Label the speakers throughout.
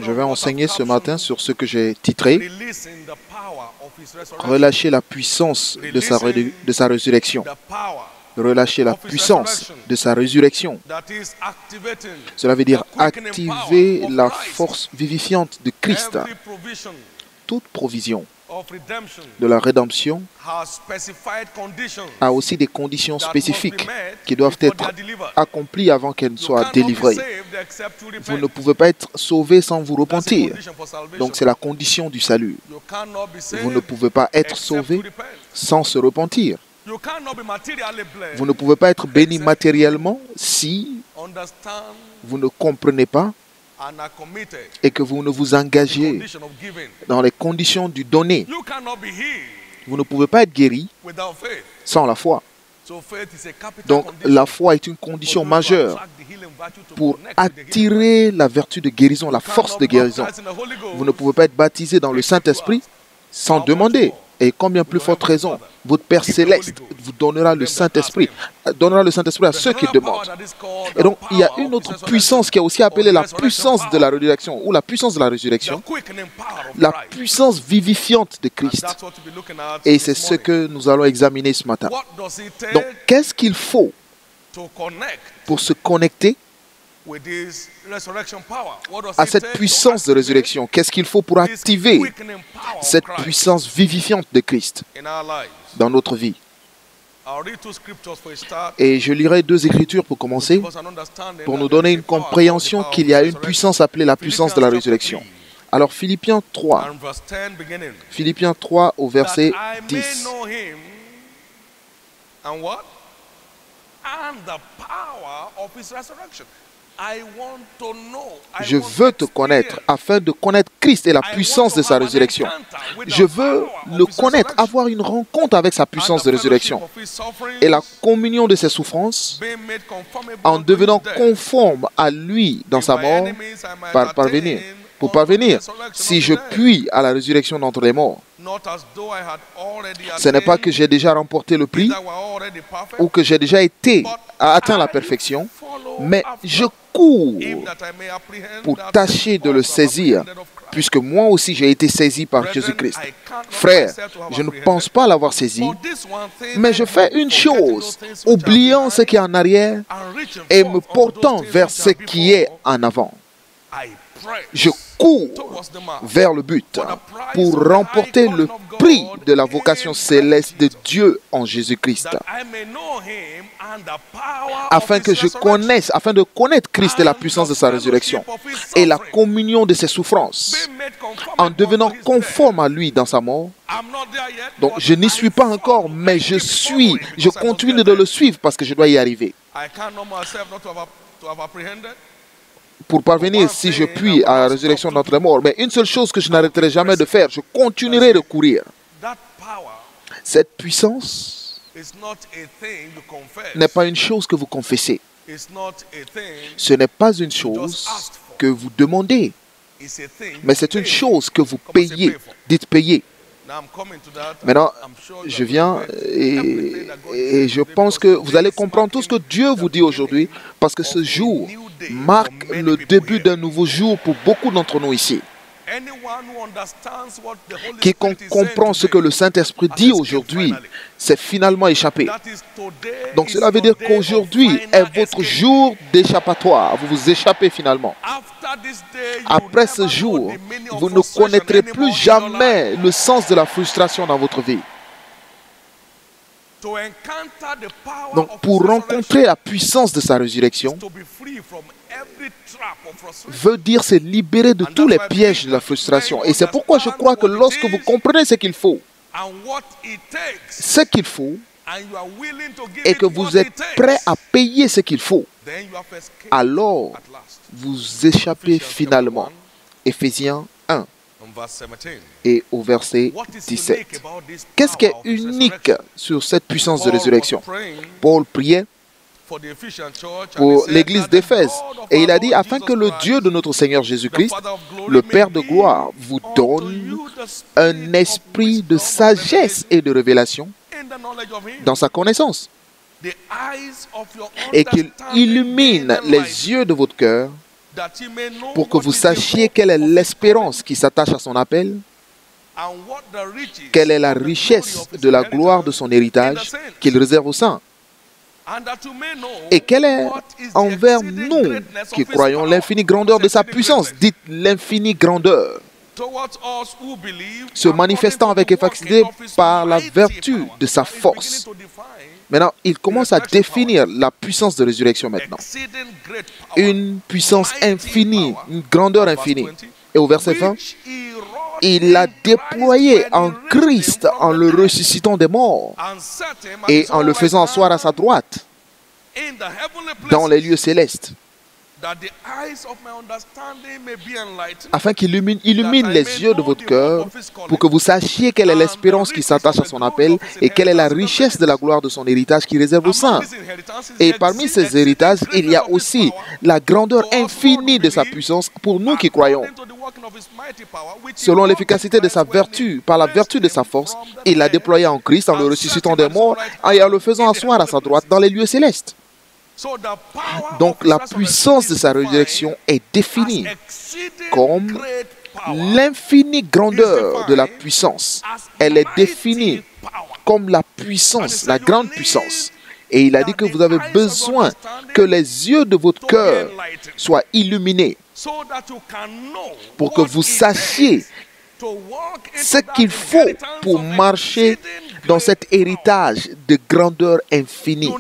Speaker 1: Je vais enseigner ce matin sur ce que j'ai titré « Relâcher la puissance de sa résurrection ». Relâcher la puissance de sa résurrection. Cela veut dire activer la force vivifiante de Christ. Toute provision de la rédemption a aussi des conditions spécifiques qui doivent être accomplies avant qu'elle soit délivrée. Vous ne pouvez pas être sauvé sans vous repentir. Donc c'est la condition du salut. Vous ne pouvez pas être sauvé sans se repentir. Vous ne pouvez pas être béni matériellement si vous ne comprenez pas et que vous ne vous engagez dans les conditions du donner. Vous ne pouvez pas être guéri sans la foi. Donc la foi est une condition majeure pour attirer la vertu de guérison, la force de guérison. Vous ne pouvez pas être baptisé dans le Saint-Esprit sans demander. Et combien plus forte raison, votre Père Céleste vous donnera le Saint-Esprit, à ceux qui demandent. Et donc, il y a une autre puissance qui est aussi appelée la puissance de la résurrection, ou la puissance de la résurrection, la puissance vivifiante de Christ. Et c'est ce que nous allons examiner ce matin. Donc, qu'est-ce qu'il faut pour se connecter à cette puissance de résurrection? Qu'est-ce qu'il faut pour activer cette puissance vivifiante de Christ dans notre vie? Et je lirai deux écritures pour commencer, pour nous donner une compréhension qu'il y a une puissance appelée la puissance de la résurrection. Alors Philippiens 3 au verset 10. Je veux te connaître afin de connaître Christ et la puissance de sa résurrection. Je veux le connaître, avoir une rencontre avec sa puissance de résurrection et la communion de ses souffrances en devenant conforme à lui dans sa mort pour parvenir, si je puis, à la résurrection d'entre les morts. Ce n'est pas que j'ai déjà remporté le prix ou que j'ai déjà atteint la perfection, mais je cours pour tâcher de le saisir, puisque moi aussi j'ai été saisi par Jésus-Christ. Frère, je ne pense pas l'avoir saisi, mais je fais une chose, oubliant ce qui est en arrière et me portant vers ce qui est en avant. Je cours vers le but pour remporter le prix de la vocation céleste de Dieu en Jésus-Christ, afin de connaître Christ et la puissance de sa résurrection et la communion de ses souffrances, en devenant conforme à lui dans sa mort. Donc je n'y suis pas encore, mais je continue de le suivre parce que je dois y arriver. Pour parvenir, si je puis, à la résurrection d'entre morts. Mais une seule chose que je n'arrêterai jamais de faire, je continuerai de courir. Cette puissance n'est pas une chose que vous confessez. Ce n'est pas une chose que vous demandez, mais c'est une chose que vous payez. Dites payer. Maintenant, je viens et je pense que vous allez comprendre tout ce que Dieu vous dit aujourd'hui, parce que ce jour marque le début d'un nouveau jour pour beaucoup d'entre nous ici. Quiconque comprend ce que le Saint-Esprit dit aujourd'hui, c'est finalement échappé. Donc cela veut dire qu'aujourd'hui est votre jour d'échappatoire. Vous vous échappez finalement. Après ce jour, vous ne connaîtrez plus jamais le sens de la frustration dans votre vie. Donc pour rencontrer la puissance de sa résurrection, veut dire se libérer de tous les pièges de la frustration. Et c'est pourquoi je crois que lorsque vous comprenez ce qu'il faut, et que vous êtes prêt à payer ce qu'il faut, alors vous échappez finalement. Éphésiens 1 et au verset 17. Qu'est-ce qui est unique sur cette puissance de résurrection? Paul priait pour l'église d'Éphèse. Et il a dit, afin que le Dieu de notre Seigneur Jésus-Christ, le Père de gloire, vous donne un esprit de sagesse et de révélation dans sa connaissance, et qu'il illumine les yeux de votre cœur, pour que vous sachiez quelle est l'espérance qui s'attache à son appel, quelle est la richesse de la gloire de son héritage qu'il réserve aux saints, et quelle est envers nous qui croyons l'infinie grandeur de sa puissance. Dites l'infinie grandeur, se manifestant avec efficacité par la vertu de sa force. Maintenant, il commence à définir la puissance de résurrection maintenant. Une puissance infinie, une grandeur infinie. Et au verset 20, il l'a déployé en Christ en le ressuscitant des morts et en le faisant asseoir à sa droite dans les lieux célestes, afin qu'il illumine les yeux de votre cœur pour que vous sachiez quelle est l'espérance qui s'attache à son appel et quelle est la richesse de la gloire de son héritage qui réserve aux saints. Et parmi ces héritages, il y a aussi la grandeur infinie de sa puissance pour nous qui croyons. Selon l'efficacité de sa vertu, par la vertu de sa force, il l'a déployé en Christ en le ressuscitant des morts et en le faisant asseoir à sa droite dans les lieux célestes. Donc la puissance de sa résurrection est définie comme l'infinie grandeur de la puissance. Elle est définie comme la puissance, la grande puissance. Et il a dit que vous avez besoin que les yeux de votre cœur soient illuminés pour que vous sachiez ce qu'il faut pour marcher dans cet héritage de grandeur infinie.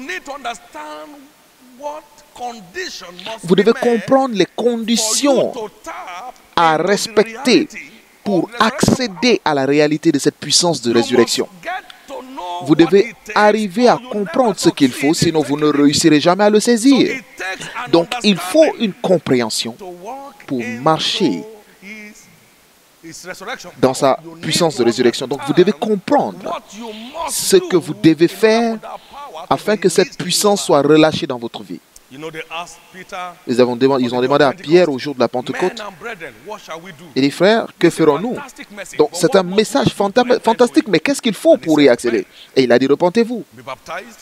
Speaker 1: Vous devez comprendre les conditions à respecter pour accéder à la réalité de cette puissance de résurrection. Vous devez arriver à comprendre ce qu'il faut, sinon vous ne réussirez jamais à le saisir. Donc il faut une compréhension pour marcher dans sa puissance de résurrection. Donc vous devez comprendre ce que vous devez faire afin que cette puissance soit relâchée dans votre vie. Ils ont demandé à Pierre au jour de la Pentecôte, et les frères, que ferons-nous? Donc c'est un message fantastique, mais qu'est-ce qu'il faut pour y accéder? Et il a dit, repentez-vous,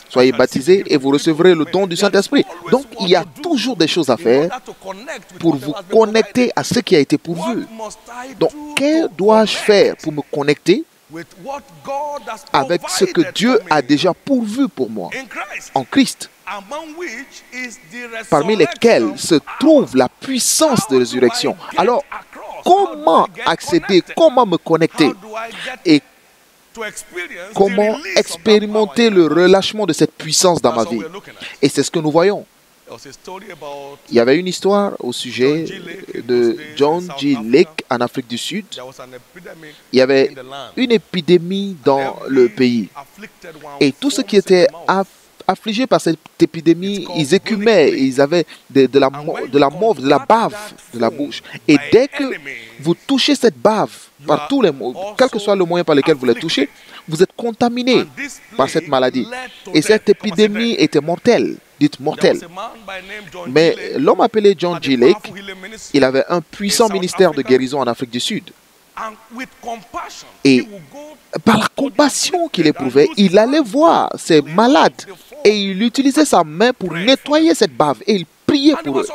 Speaker 1: soyez baptisés et vous recevrez le don du Saint-Esprit. Donc il y a toujours des choses à faire pour vous connecter à ce qui a été pourvu. Donc que dois-je faire pour me connecter avec ce que Dieu a déjà pourvu pour moi en Christ, parmi lesquels se trouve la puissance de résurrection? Alors, comment accéder, comment me connecter et comment expérimenter le relâchement de cette puissance dans ma vie? Et c'est ce que nous voyons. Il y avait une histoire au sujet de John G. Lake en Afrique du Sud. Il y avait une épidémie dans le pays. Et tous ceux qui étaient affligés par cette épidémie, ils écumaient, ils avaient de la mauve, de la bave de la bouche. Et dès que vous touchez cette bave, par tous les mots, quel que soit le moyen par lequel vous la touchez, vous êtes contaminé par cette maladie. Et cette épidémie était mortelle. Dites mortel. Mais l'homme appelé John G. Lake, il avait un puissant ministère de guérison en Afrique du Sud. Et par la compassion qu'il éprouvait, il allait voir ces malades et il utilisait sa main pour nettoyer cette bave et il priait pour eux.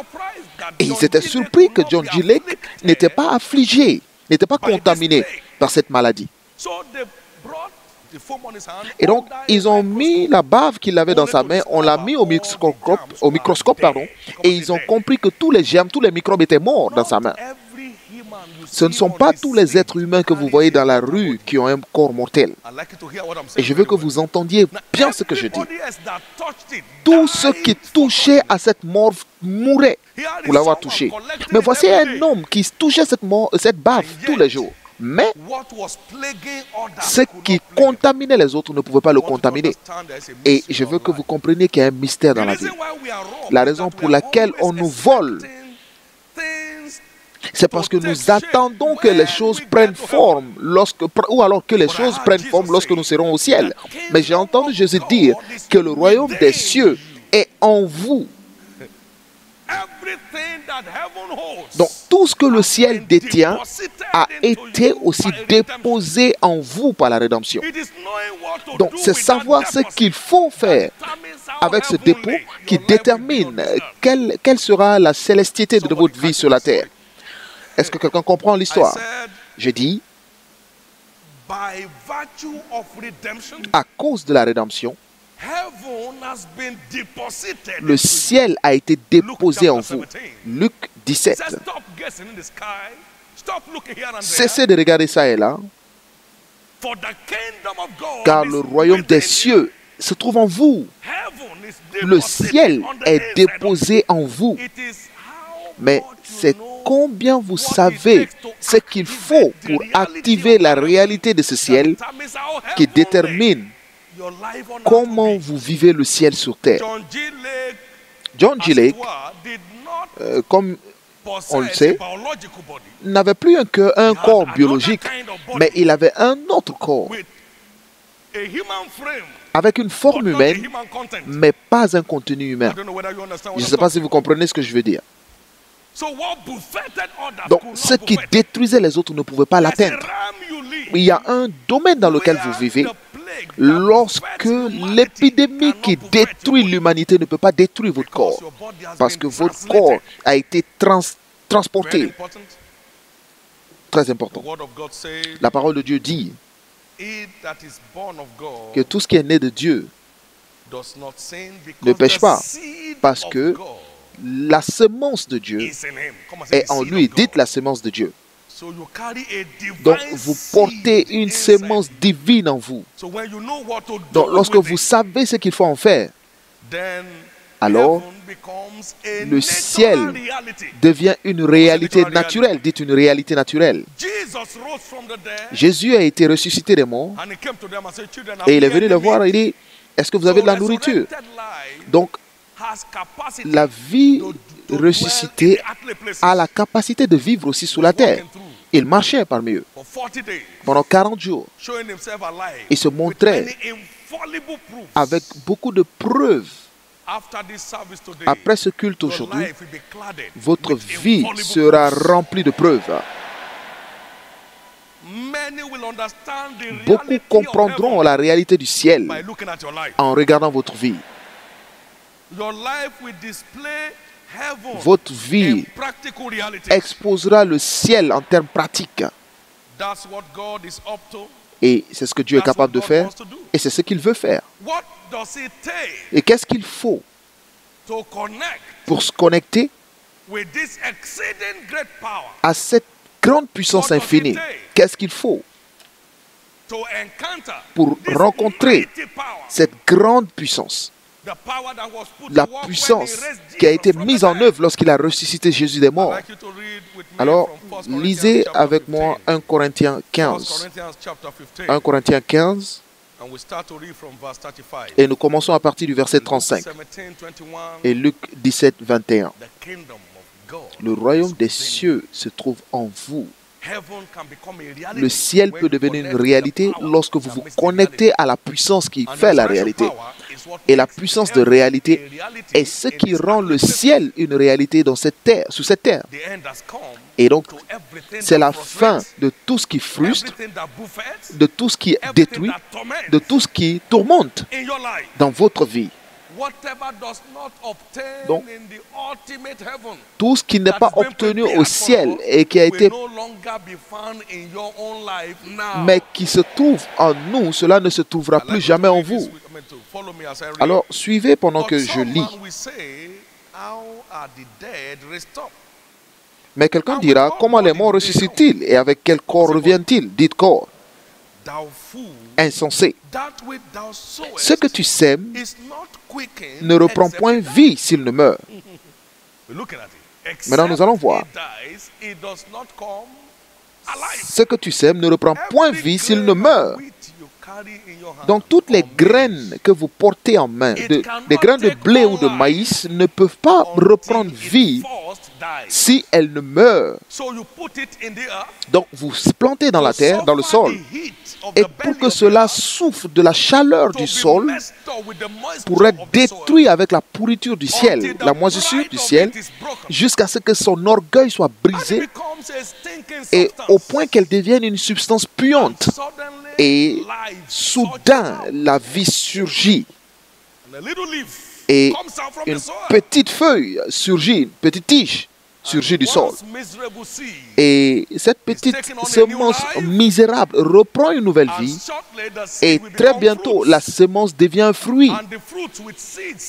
Speaker 1: Et ils étaient surpris que John G. Lake n'était pas affligé, n'était pas contaminé par cette maladie. Et donc, ils ont mis la bave qu'il avait dans sa main, on l'a mis au microscope, et ils ont compris que tous les germes, tous les microbes étaient morts dans sa main. Ce ne sont pas tous les êtres humains que vous voyez dans la rue qui ont un corps mortel. Et je veux que vous entendiez bien ce que je dis. Tous ceux qui touchaient à cette mort mouraient pour l'avoir touché. Mais voici un homme qui touchait cette bave tous les jours. Mais ce qui contaminait les autres ne pouvait pas le contaminer. Et je veux que vous compreniez qu'il y a un mystère dans la vie. La raison pour laquelle on nous vole, c'est parce que nous attendons que les choses prennent forme, ou alors que les choses prennent forme lorsque nous serons au ciel. Mais j'ai entendu Jésus dire que le royaume des cieux est en vous. Donc tout ce que le ciel détient a été aussi déposé en vous par la rédemption. Donc c'est savoir ce qu'il faut faire avec ce dépôt qui détermine quelle sera la célestéité de votre vie sur la terre. Est-ce que quelqu'un comprend l'histoire? Je dis, à cause de la rédemption, le ciel a été déposé en vous. Luc 17. Cessez de regarder ça et là, car le royaume des cieux se trouve en vous. Le ciel est déposé en vous. Mais c'est combien vous savez ce qu'il faut pour activer la réalité de ce ciel qui détermine comment vous vivez le ciel sur terre. John G. Lake, comme on le sait, n'avait plus un corps biologique, mais il avait un autre corps, avec une forme humaine, mais pas un contenu humain. Je ne sais pas si vous comprenez ce que je veux dire. Donc, ce qui détruisait les autres ne pouvait pas l'atteindre. Il y a un domaine dans lequel vous vivez. Lorsque l'épidémie qui détruit l'humanité ne peut pas détruire votre corps, parce que votre corps a été transporté. Très important. La parole de Dieu dit que tout ce qui est né de Dieu ne pêche pas, parce que la semence de Dieu est en lui. Dites la semence de Dieu. Donc, vous portez une semence divine en vous. Donc, lorsque vous savez ce qu'il faut en faire, alors le ciel devient une réalité naturelle. Dites une réalité naturelle. Jésus a été ressuscité des morts et il est venu les voir et il dit, est-ce que vous avez de la nourriture? Donc, la vie ressuscitée a la capacité de vivre aussi sous la terre. Il marchait parmi eux pendant 40 jours. Il se montrait avec beaucoup de preuves. Après ce culte aujourd'hui, votre vie sera remplie de preuves. Beaucoup comprendront la réalité du ciel en regardant votre vie. Votre vie exposera le ciel en termes pratiques. Et c'est ce que Dieu est capable de faire. Et c'est ce qu'il veut faire. Et qu'est-ce qu'il faut pour se connecter à cette grande puissance infinie? Qu'est-ce qu'il faut pour rencontrer cette grande puissance? La puissance qui a été mise en œuvre lorsqu'il a ressuscité Jésus des morts. Alors, lisez avec moi 1 Corinthiens 15. 1 Corinthiens 15. Et nous commençons à partir du verset 35. Et Luc 17, 21. Le royaume des cieux se trouve en vous. Le ciel peut devenir une réalité lorsque vous vous connectez à la puissance qui fait la réalité. Et la puissance de réalité est ce qui rend le ciel une réalité dans cette terre, sous cette terre. Et donc, c'est la fin de tout ce qui frustre, de tout ce qui détruit, de tout ce qui tourmente dans votre vie. Donc, tout ce qui n'est pas obtenu au ciel et qui a été, mais qui se trouve en nous, cela ne se trouvera plus jamais en vous. Alors, suivez pendant que je lis. Mais quelqu'un dira, comment les morts ressuscitent-ils et avec quel corps reviennent-ils? Dites corps. Insensé. Ce que tu sèmes ne reprend point vie s'il ne meurt. Maintenant, nous allons voir. Ce que tu sèmes ne reprend point vie s'il ne meurt. Donc, toutes les graines que vous portez en main, des graines de blé ou de maïs, ne peuvent pas reprendre vie si elles ne meurent. Donc, vous plantez dans la terre, dans le sol, et pour que cela souffre de la chaleur du sol, pour être détruit avec la pourriture du ciel, la moisissure du ciel, jusqu'à ce que son orgueil soit brisé, et au point qu'elle devienne une substance puante. Et soudain, la vie surgit. Et une petite feuille surgit, une petite tige surgit du sol. Et cette petite semence misérable reprend une nouvelle vie. Et très bientôt, la semence devient un fruit.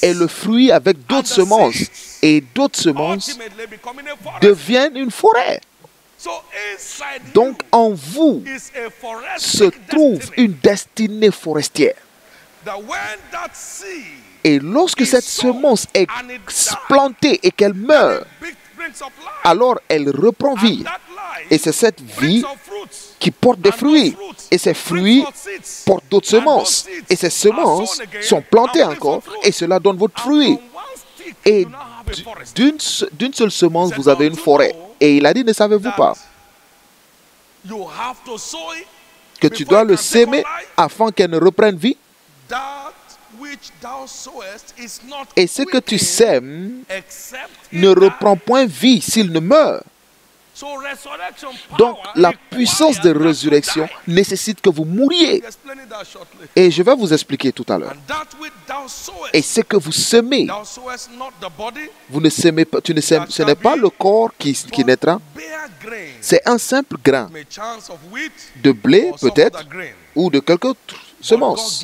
Speaker 1: Et le fruit avec d'autres semences et d'autres semences deviennent une forêt. Donc en vous se trouve une destinée forestière. Et lorsque cette semence est plantée et qu'elle meurt, alors elle reprend vie. Et c'est cette vie qui porte des fruits. Et ces fruits portent d'autres semences. Et ces semences sont plantées encore. Et cela donne votre fruit. Et d'une seule semence, vous avez une forêt. Et il a dit, ne savez-vous pas que tu dois le s'aimer afin qu'elle ne reprenne vie? Et ce que tu sèmes ne reprend point vie s'il ne meurt. Donc la puissance de résurrection nécessite que vous mouriez. Et je vais vous expliquer tout à l'heure. Et ce que vous semez, vous ne semez pas, ce n'est pas le corps qui naîtra. C'est un simple grain de blé peut-être ou de quelque autre semence.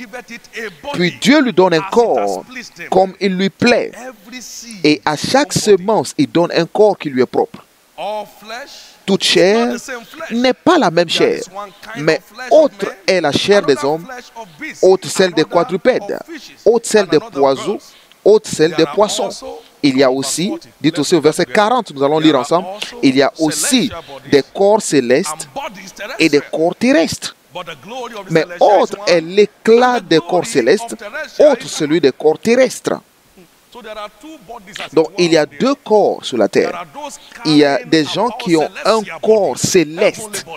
Speaker 1: Puis Dieu lui donne un corps comme il lui plaît. Et à chaque semence, il donne un corps qui lui est propre. Toute chair n'est pas la même chair, mais autre est la chair des hommes, autre celle des quadrupèdes, autre celle des oiseaux, autre celle des poissons. Il y a aussi, dites aussi au verset 40, nous allons lire ensemble, il y a aussi des corps célestes et des corps terrestres. Mais autre est l'éclat des corps célestes, autre celui des corps terrestres. Donc il y a deux corps sur la terre. Il y a des gens qui ont un corps céleste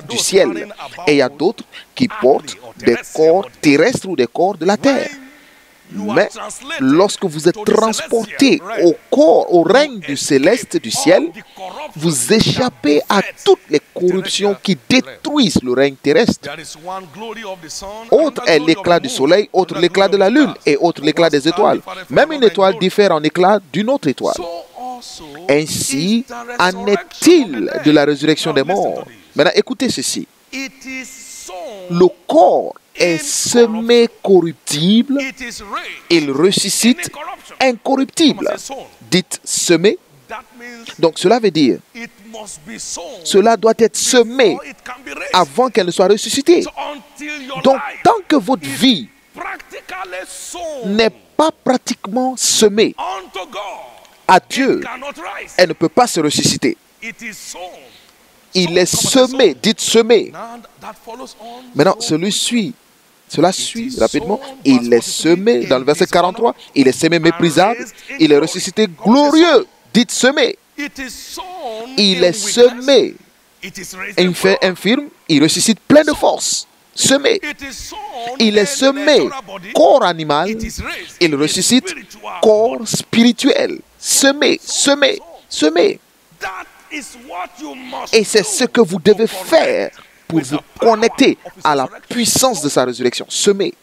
Speaker 1: du ciel. Et il y a d'autres qui portent des corps terrestres ou des corps de la terre. Mais lorsque vous êtes transporté au règne du céleste du ciel, vous échappez à toutes les corruptions qui détruisent le règne terrestre. Autre est l'éclat du soleil, autre l'éclat de la lune et autre l'éclat des étoiles. Même une étoile diffère en éclat d'une autre étoile. Ainsi en est-il de la résurrection des morts. Maintenant, écoutez ceci. Le corps est semé corruptible, il ressuscite incorruptible. Dites semé. Donc cela veut dire, cela doit être semé avant qu'elle ne soit ressuscitée. Donc tant que votre vie n'est pas pratiquement semée à Dieu, elle ne peut pas se ressusciter. Il est semé, dites semé. Maintenant, cela suit rapidement. Il est semé, dans le verset 43, il est semé méprisable, il est ressuscité glorieux, dites semé. Il est semé infirme, il ressuscite plein de force, semé. Il est semé corps animal, il ressuscite corps spirituel, semé, semé, semé. Et c'est ce que vous devez faire pour vous connecter à la puissance de sa résurrection. Semer.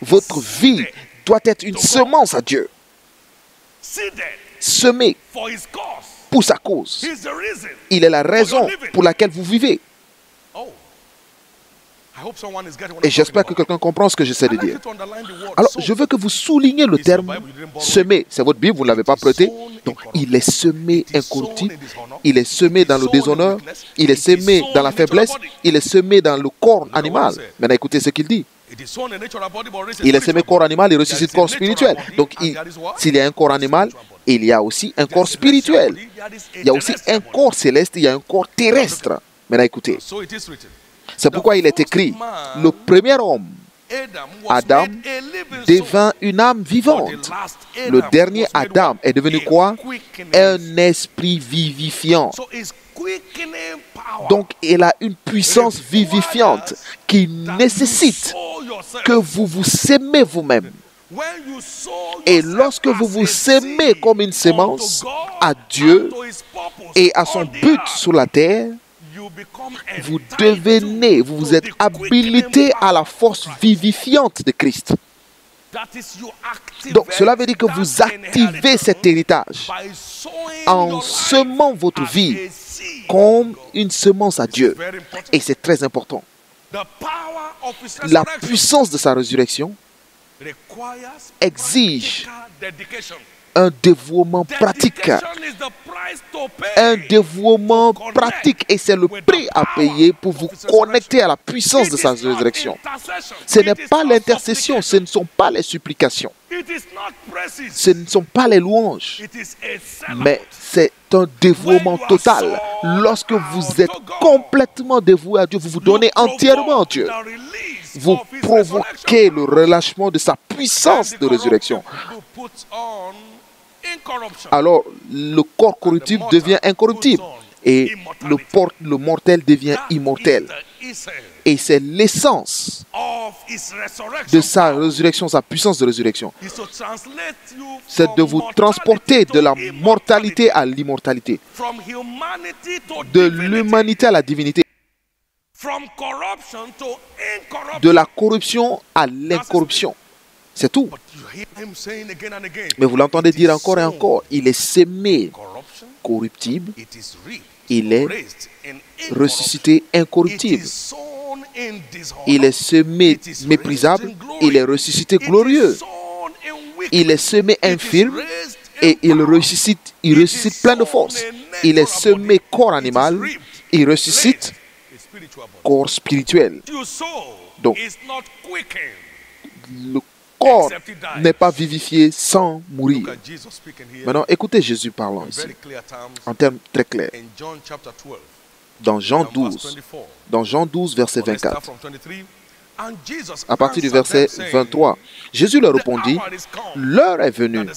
Speaker 1: Votre vie doit être une semence à Dieu. Semer pour sa cause. Il est la raison pour laquelle vous vivez. Et j'espère que quelqu'un comprend ce que j'essaie de dire. Alors, je veux que vous souligniez le terme semer. C'est votre Bible, vous ne l'avez pas prêté. Donc, il est semé incorruptible. Il est semé dans le déshonneur. Il est semé dans la faiblesse. Il est semé dans le corps animal. Maintenant, écoutez ce qu'il dit. Il est semé corps animal, il ressuscite corps spirituel. Donc, s'il y a un corps animal, il y a aussi un corps spirituel. Il y a aussi un corps céleste, il y a un corps terrestre. Maintenant, écoutez. C'est pourquoi il est écrit, le premier homme, Adam, devint une âme vivante. Le dernier Adam est devenu quoi? Un esprit vivifiant. Donc, il a une puissance vivifiante qui nécessite que vous vous sémez vous-même. Et lorsque vous vous sémez comme une sémence à Dieu et à son but sur la terre, vous devenez, vous êtes habilité à la force vivifiante de Christ. Donc, cela veut dire que vous activez cet héritage en semant votre vie comme une semence à Dieu. Et c'est très important. La puissance de sa résurrection exige un dévouement pratique. Un dévouement pratique. Et c'est le prix à payer pour vous connecter à la puissance de sa résurrection. Ce n'est pas l'intercession, ce ne sont pas les supplications. Ce ne sont pas les louanges. Mais c'est un dévouement total. Lorsque vous êtes complètement dévoué à Dieu, vous vous donnez entièrement à Dieu. Vous provoquez le relâchement de sa puissance de résurrection. Alors, le corps corruptible devient incorruptible et le mortel devient immortel. Et c'est l'essence de sa résurrection, sa puissance de résurrection. C'est de vous transporter de la mortalité à l'immortalité, de l'humanité à la divinité, de la corruption à l'incorruption. C'est tout. Mais vous l'entendez dire encore et encore, il est sémé corruptible, il est ressuscité incorruptible. Il est semé méprisable, il est ressuscité glorieux. Il est semé infirme et il ressuscite plein de force. Il est semé corps animal, il ressuscite corps spirituel. Donc, le corps n'est pas vivifié sans mourir. Maintenant, écoutez Jésus parlant ici, en termes très clairs. Dans Jean 12, verset 24. À partir du verset 23, Jésus leur répondit, « L'heure est venue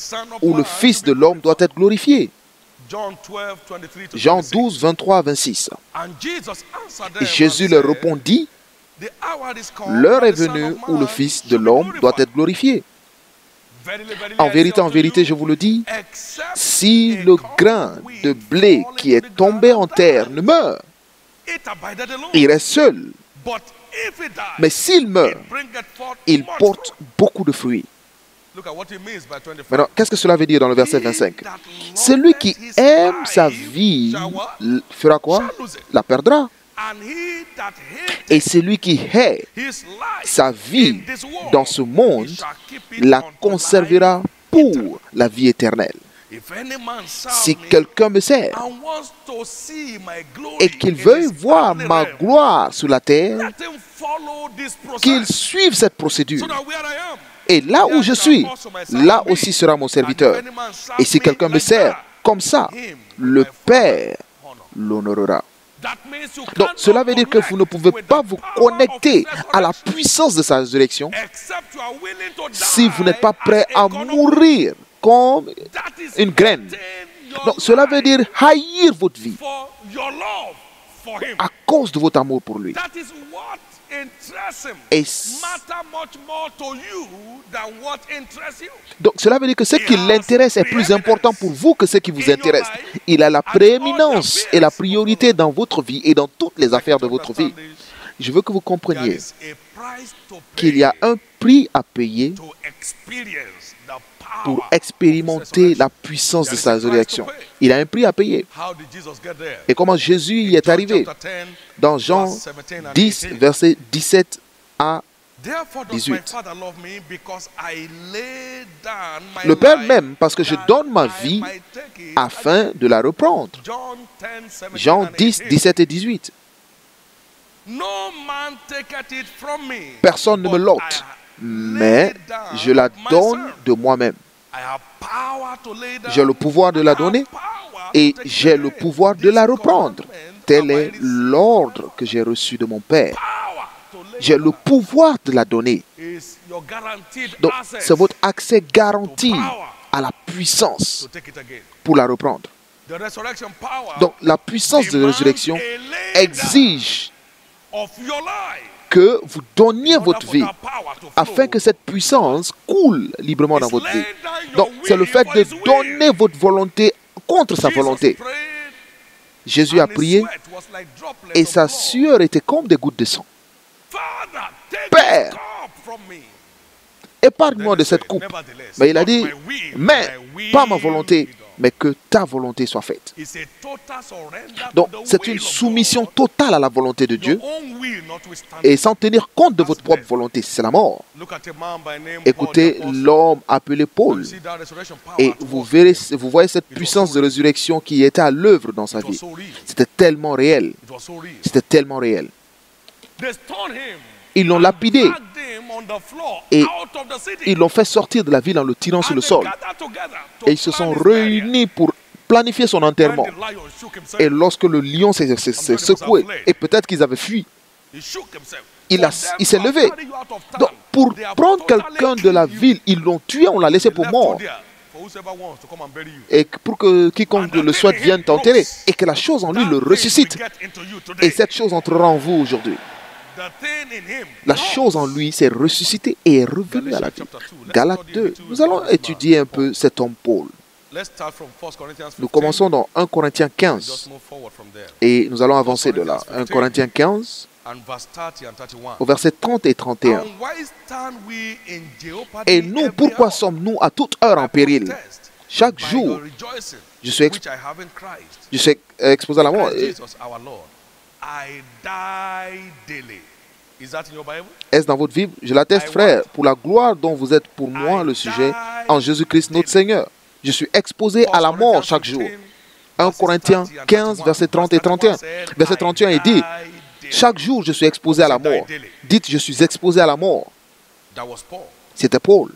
Speaker 1: où le Fils de l'homme doit être glorifié. » Jean 12, 23 à 26. Et Jésus leur répondit, « L'heure est venue où le Fils de l'homme doit être glorifié. En vérité, je vous le dis, si le grain de blé qui est tombé en terre ne meurt, il reste seul. Mais s'il meurt, il porte beaucoup de fruits. » Maintenant, qu'est-ce que cela veut dire dans le verset 25? Celui qui aime sa vie fera quoi? La perdra. Et celui qui hait sa vie dans ce monde la conservera pour la vie éternelle. Si quelqu'un me sert et qu'il veuille voir ma gloire sur la terre, qu'il suive cette procédure. Et là où je suis, là aussi sera mon serviteur. Et si quelqu'un me sert comme ça, le Père l'honorera. Donc, cela veut dire que vous ne pouvez pas vous connecter à la puissance de sa résurrection si vous n'êtes pas prêt à mourir comme une graine. Donc, cela veut dire haïr votre vie à cause de votre amour pour lui. Et donc, cela veut dire que ce qui l'intéresse est plus important pour vous que ce qui vous intéresse. Il a la prééminence et la priorité dans votre vie et dans toutes les affaires de votre vie. Je veux que vous compreniez qu'il y a un prix à payer pour expérimenter la puissance de sa résurrection. Il a un prix à payer. Et comment Jésus y est arrivé? Dans Jean 10, versets 17 à 18. Le Père m'aime parce que je donne ma vie afin de la reprendre. Jean 10, 17 et 18. Personne ne me l'ôte, mais je la donne de moi-même. J'ai le pouvoir de la donner et j'ai le pouvoir de la reprendre. Tel est l'ordre que j'ai reçu de mon Père. J'ai le pouvoir de la donner. Donc, c'est votre accès garanti à la puissance pour la reprendre. Donc, la puissance de la résurrection exige que vous donniez votre vie afin que cette puissance coule librement dans votre vie. Donc, c'est le fait de donner votre volonté contre sa volonté. Jésus a prié et sa sueur était comme des gouttes de sang. Père, épargne-moi de cette coupe. Mais il a dit, mais pas ma volonté, mais que ta volonté soit faite. Donc, c'est une soumission totale à la volonté de Dieu et sans tenir compte de votre propre volonté, c'est la mort. Écoutez l'homme appelé Paul et vous voyez cette puissance de résurrection qui était à l'œuvre dans sa vie. C'était tellement réel. C'était tellement réel. Ils l'ont lapidé et ils l'ont fait sortir de la ville en le tirant sur le sol. Et ils se sont réunis pour planifier son enterrement. Et lorsque le lion s'est secoué, et peut-être qu'ils avaient fui, il s'est levé. Donc, pour prendre quelqu'un de la ville, ils l'ont tué, on l'a laissé pour mort. Et pour que quiconque le souhaite vienne t'enterrer. Et que la chose en lui le ressuscite. Et cette chose entrera en vous aujourd'hui. La chose en lui s'est ressuscitée et est revenue à la vie. Galates 2. Nous allons étudier un peu cet homme Paul. Nous commençons dans 1 Corinthiens 15 et nous allons avancer de là. 1 Corinthiens 15 au verset 30 et 31. Et nous, pourquoi sommes-nous à toute heure en péril? Chaque jour, je suis exposé à la mort. Est-ce dans votre Bible? Je l'atteste, frère, pour la gloire dont vous êtes pour moi le sujet, en Jésus-Christ notre Seigneur. Je suis exposé à la mort chaque jour. 1 Corinthiens 15, verset 30 et 31. Verset 31, il dit, chaque jour je suis exposé à la mort. Dites, je suis exposé à la mort. C'était Paul.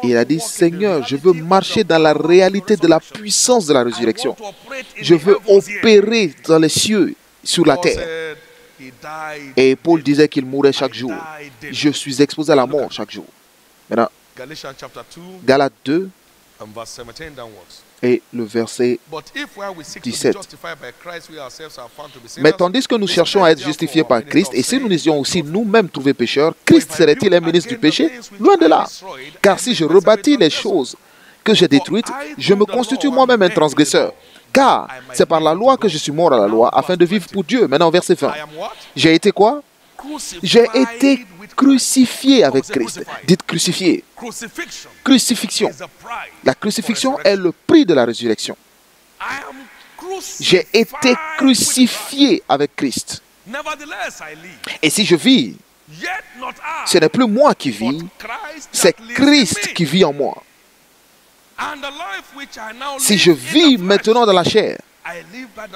Speaker 1: Il a dit, Seigneur, je veux marcher dans la réalité de la puissance de la résurrection. Je veux opérer dans les cieux, sur la terre. Et Paul disait qu'il mourait chaque jour. Je suis exposé à la mort chaque jour. Maintenant, Galates 2 et le verset 17. Mais tandis que nous cherchons à être justifiés par Christ, et si nous étions aussi nous-mêmes trouvés pécheurs, Christ serait-il un ministre du péché? Loin de là. Car si je rebâtis les choses que j'ai détruites, je me constitue moi-même un transgresseur. Car c'est par la loi que je suis mort à la loi, afin de vivre pour Dieu. Maintenant, verset 20. J'ai été quoi? J'ai été crucifié avec Christ. Dites crucifié. Crucifixion. La crucifixion est le prix de la résurrection. J'ai été crucifié avec Christ. Et si je vis, ce n'est plus moi qui vis, c'est Christ qui vit en moi. Si je vis maintenant dans la chair,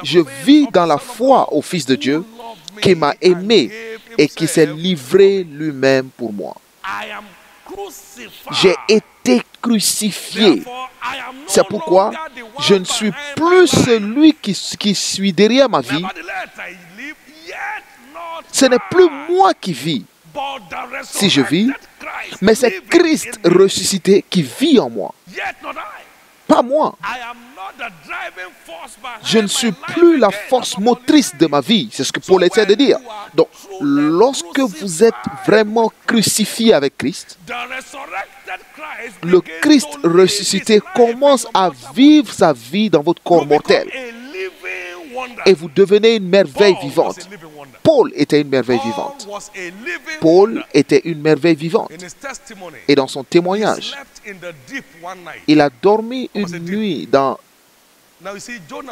Speaker 1: je vis dans la foi au Fils de Dieu qui m'a aimé et qui s'est livré lui-même pour moi. J'ai été crucifié. C'est pourquoi je ne suis plus celui qui suis derrière ma vie. Ce n'est plus moi qui vis. Si je vis, mais c'est Christ ressuscité qui vit en moi. Pas moi. Je ne suis plus la force motrice de ma vie. C'est ce que Paul essaie de dire. Donc, lorsque vous êtes vraiment crucifié avec Christ, le Christ ressuscité commence à vivre sa vie dans votre corps mortel. Et vous devenez une merveille vivante. Paul était une merveille vivante. Paul était une merveille vivante. Et dans son témoignage, il a dormi une nuit dans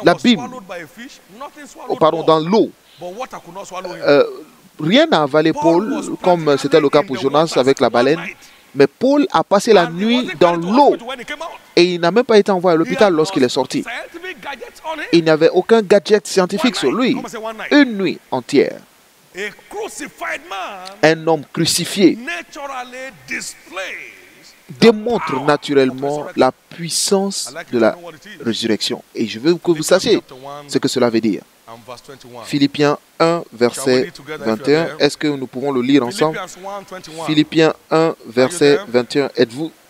Speaker 1: l'abîme, dans l'eau. Rien n'a avalé Paul, comme c'était le cas pour Jonas avec la baleine. Mais Paul a passé la nuit dans l'eau et il n'a même pas été envoyé à l'hôpital lorsqu'il est sorti. Il n'y avait aucun gadget scientifique sur lui. Une nuit entière. Un homme crucifié démontre naturellement la puissance de la résurrection. Et je veux que vous sachiez ce que cela veut dire. Philippiens 1, verset 21. Est-ce que nous pouvons le lire ensemble? Philippiens 1, verset 21.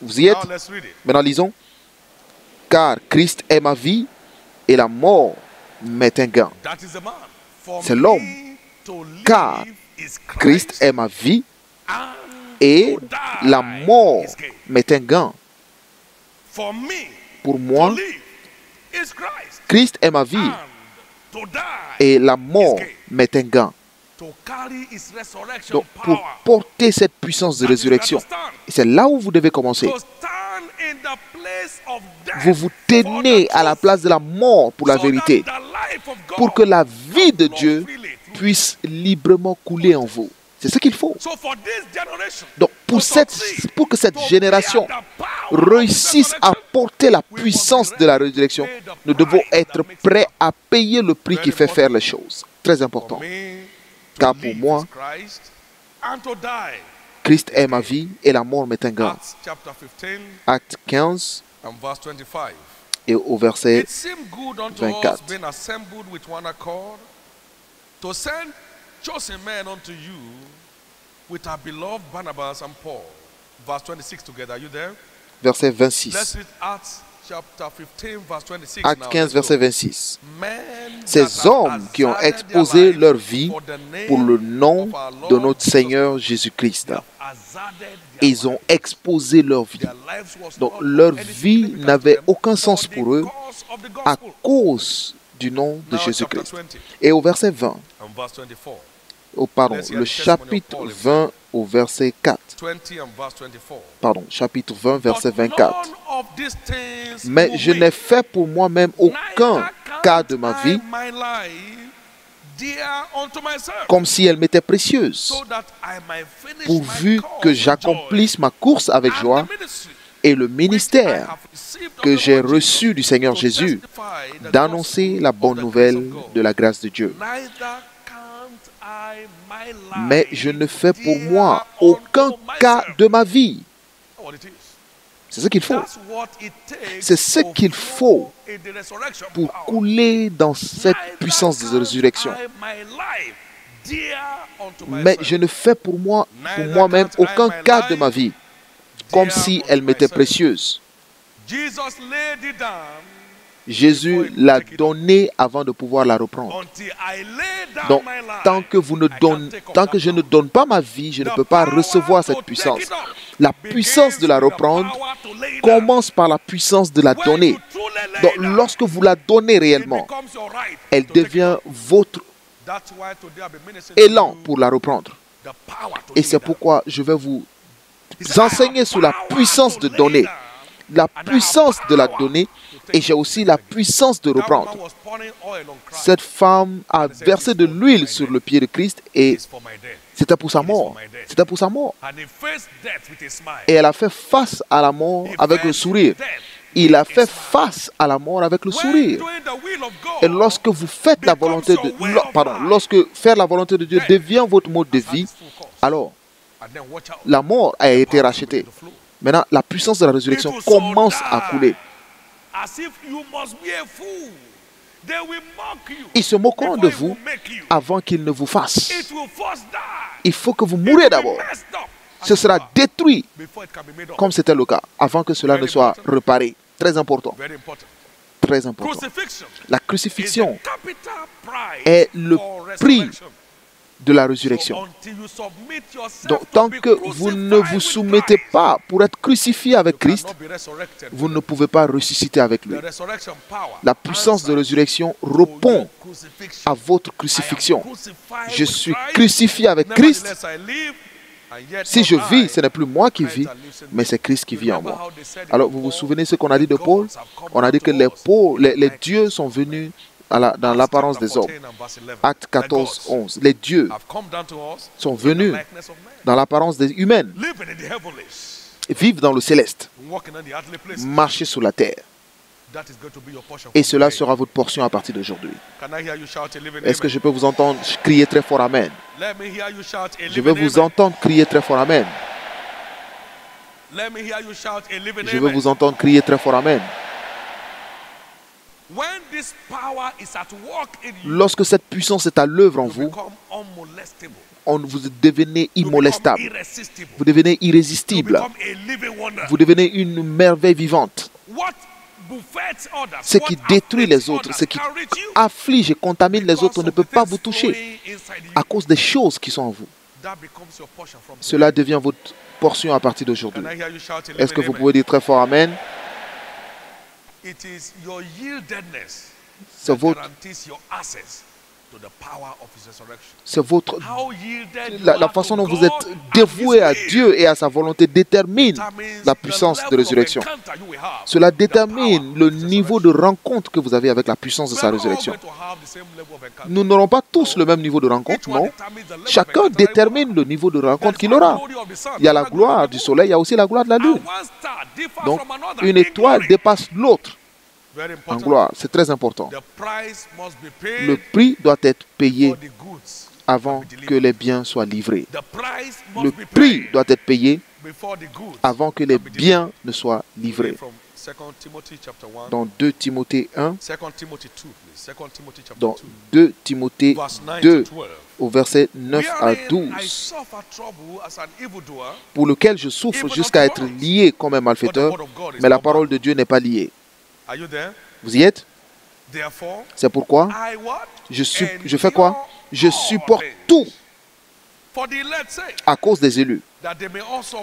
Speaker 1: Vous y êtes? Maintenant, lisons. Car Christ est ma vie et la mort m'est un gain. C'est l'homme. Car Christ est ma vie et la mort m'est un gain. Pour moi, Christ est ma vie et la mort m'est un gain. Donc, pour porter cette puissance de résurrection, c'est là où vous devez commencer. Vous vous tenez à la place de la mort pour la vérité, pour que la vie de Dieu puisse librement couler en vous. C'est ce qu'il faut. Donc, pour que cette génération réussisse à porter la puissance de la résurrection, nous devons être prêts à payer le prix qui fait faire les choses. Très important. Car pour moi, Christ est ma vie et la mort m'est un gain. Acte 15 et au verset 24.
Speaker 2: To send chosen men unto you with our beloved Barnabas and Paul. Verse 26 together. Are you there?
Speaker 1: Verset 26.
Speaker 2: Let's read Acts chapter 15, verse 26.
Speaker 1: Acte 15, verset 26. Ces hommes qui ont exposé leur vie pour le nom de notre Seigneur Jésus-Christ. Ils ont exposé leur vie. Donc leur vie n'avait aucun sens pour eux à cause du nom de Jésus-Christ. Et au verset 20, le chapitre 20 au verset 4. Pardon, chapitre 20, verset 24. Mais je n'ai fait pour moi-même aucun cas de ma vie comme si elle m'était précieuse, pourvu que j'accomplisse ma course avec joie et le ministère que j'ai reçu du Seigneur Jésus, d'annoncer la bonne nouvelle de la grâce de Dieu. Mais je ne fais pour moi aucun cas de ma vie. C'est ce qu'il faut. C'est ce qu'il faut pour couler dans cette puissance de résurrection. Mais je ne fais pour moi-même aucun cas de ma vie, comme si elle m'était précieuse. Jésus l'a donnée avant de pouvoir la reprendre. Donc, tant que je ne donne pas ma vie, je ne peux pas recevoir cette puissance. La puissance de la reprendre commence par la puissance de la donner. Donc, lorsque vous la donnez réellement, elle devient votre élan pour la reprendre. Et c'est pourquoi je vais vous enseigner sur la puissance de donner, la puissance de la donner, et j'ai aussi la puissance de reprendre. Cette femme a versé de l'huile sur le pied de Christ et c'était pour sa mort. C'était pour sa mort. Et elle a fait face à la mort avec le sourire. Il a fait face à la mort avec le sourire. Et lorsque vous faites la volonté de lorsque faire la volonté de Dieu devient votre mode de vie, alors la mort a été rachetée. Maintenant, la puissance de la résurrection commence à couler. Ils se moqueront de vous avant qu'ils ne vous fassent. Il faut que vous mouriez d'abord. Ce sera détruit, comme c'était le cas, avant que cela ne soit réparé. Très important. Très important. La crucifixion est le prix de la résurrection. Donc, tant que vous ne vous soumettez pas pour être crucifié avec Christ, vous ne pouvez pas ressusciter avec lui. La puissance de résurrection répond à votre crucifixion. Je suis crucifié avec Christ. Si je vis, ce n'est plus moi qui vis, mais c'est Christ qui vit en moi. Alors, vous vous souvenez ce qu'on a dit de Paul? On a dit que les dieux sont venus dans l'apparence des hommes. Acte 14, 11. Les dieux sont venus dans l'apparence des humaines, vivent dans le céleste, marcher sur la terre. Et cela sera votre portion à partir d'aujourd'hui. Est-ce que je peux vous entendre crier très fort Amen? Je veux vous entendre crier très fort Amen. Je veux vous entendre crier très fort Amen. Lorsque cette puissance est à l'œuvre en vous, vous devenez immolestable. Vous devenez irrésistible. Vous devenez une merveille vivante. Ce qui détruit les autres, ce qui afflige et contamine les autres ne peut pas vous toucher à cause des choses qui sont en vous. Cela devient votre portion à partir d'aujourd'hui. Est-ce que vous pouvez dire très fort Amen? C'est votre C'est la façon dont vous êtes dévoué à Dieu et à sa volonté détermine la puissance de résurrection. Cela détermine le niveau de rencontre que vous avez avec la puissance de sa résurrection. Nous n'aurons pas tous le même niveau de rencontre, non. Chacun détermine le niveau de rencontre qu'il aura. Il y a la gloire du soleil, il y a aussi la gloire de la lune. Donc, une étoile dépasse l'autre en gloire. C'est très important. Le prix doit être payé avant que les biens soient livrés. Le prix doit être payé avant que les biens ne soient livrés. Dans 2 Timothée 1, dans 2 Timothée 2, au verset 9 à 12, pour lequel je souffre jusqu'à être lié comme un malfaiteur, mais la parole de Dieu n'est pas liée. Vous y êtes? C'est pourquoi je fais quoi? Je supporte tout à cause des élus,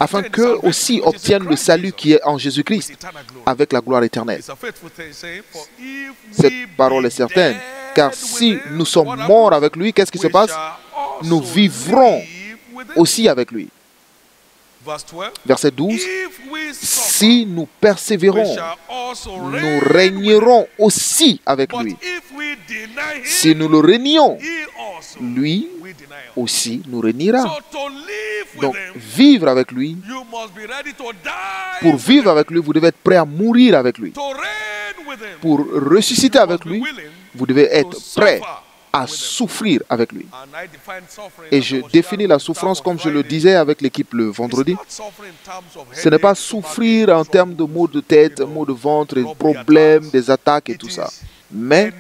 Speaker 1: afin qu'eux aussi obtiennent le salut qui est en Jésus-Christ avec la gloire éternelle. Cette parole est certaine, car si nous sommes morts avec lui, qu'est-ce qui se passe? Nous vivrons aussi avec lui. Verset 12, si nous persévérons, nous régnerons aussi avec lui. Si nous le régnons, lui aussi nous régnera. Donc, vivre avec lui, pour vivre avec lui, vous devez être prêt à mourir avec lui. Pour ressusciter avec lui, vous devez être prêt à souffrir avec lui. Et je définis la souffrance comme je le disais avec l'équipe le vendredi. Ce n'est pas souffrir en termes de maux de tête, maux de ventre, des problèmes, des attaques et tout ça. Mais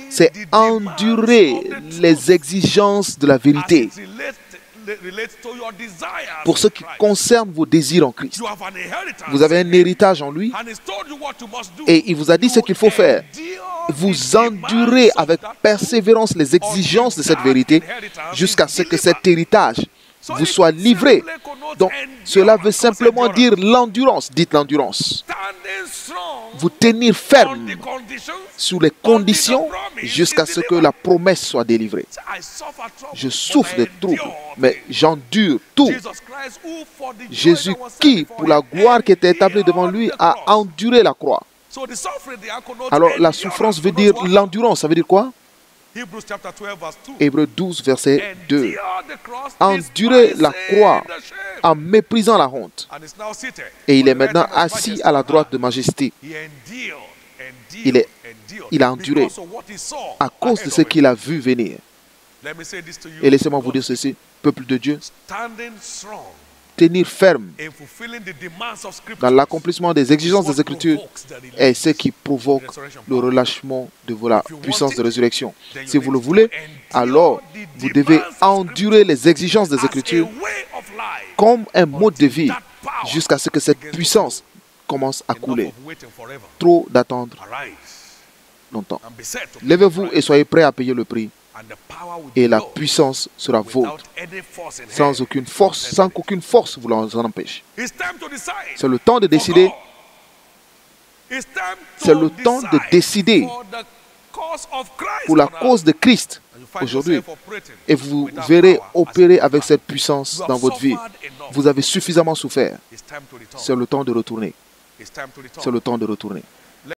Speaker 1: c'est endurer les exigences de la vérité pour ce qui concerne vos désirs en Christ. Vous avez un héritage en lui et il vous a dit ce qu'il faut faire. Vous endurez avec persévérance les exigences de cette vérité jusqu'à ce que cet héritage vous soit livré. Donc, cela veut simplement dire l'endurance. Dites l'endurance. Vous tenir ferme sous les conditions jusqu'à ce que la promesse soit délivrée. Je souffre de troubles, mais j'endure tout. Jésus qui, pour la gloire qui était établie devant lui, a enduré la croix. Alors, la souffrance veut dire l'endurance. Ça veut dire quoi? Hébreux 12, verset 2. Endurer la croix en méprisant la honte. Et il est maintenant assis à la droite de majesté. Il a enduré à cause de ce qu'il a vu venir. Et laissez-moi vous dire ceci, peuple de Dieu. Tenir ferme dans l'accomplissement des exigences des Écritures est ce qui provoque le relâchement de la puissance de résurrection. Si vous le voulez, alors vous devez endurer les exigences des Écritures comme un mode de vie jusqu'à ce que cette puissance commence à couler. Trop d'attendre longtemps. Levez-vous et soyez prêts à payer le prix. Et la puissance sera vôtre, sans qu'aucune force vous en empêche. C'est le temps de décider. C'est le temps de décider pour la cause de Christ aujourd'hui. Et vous verrez opérer avec cette puissance dans votre vie. Vous avez suffisamment souffert. C'est le temps de retourner. C'est le temps de retourner.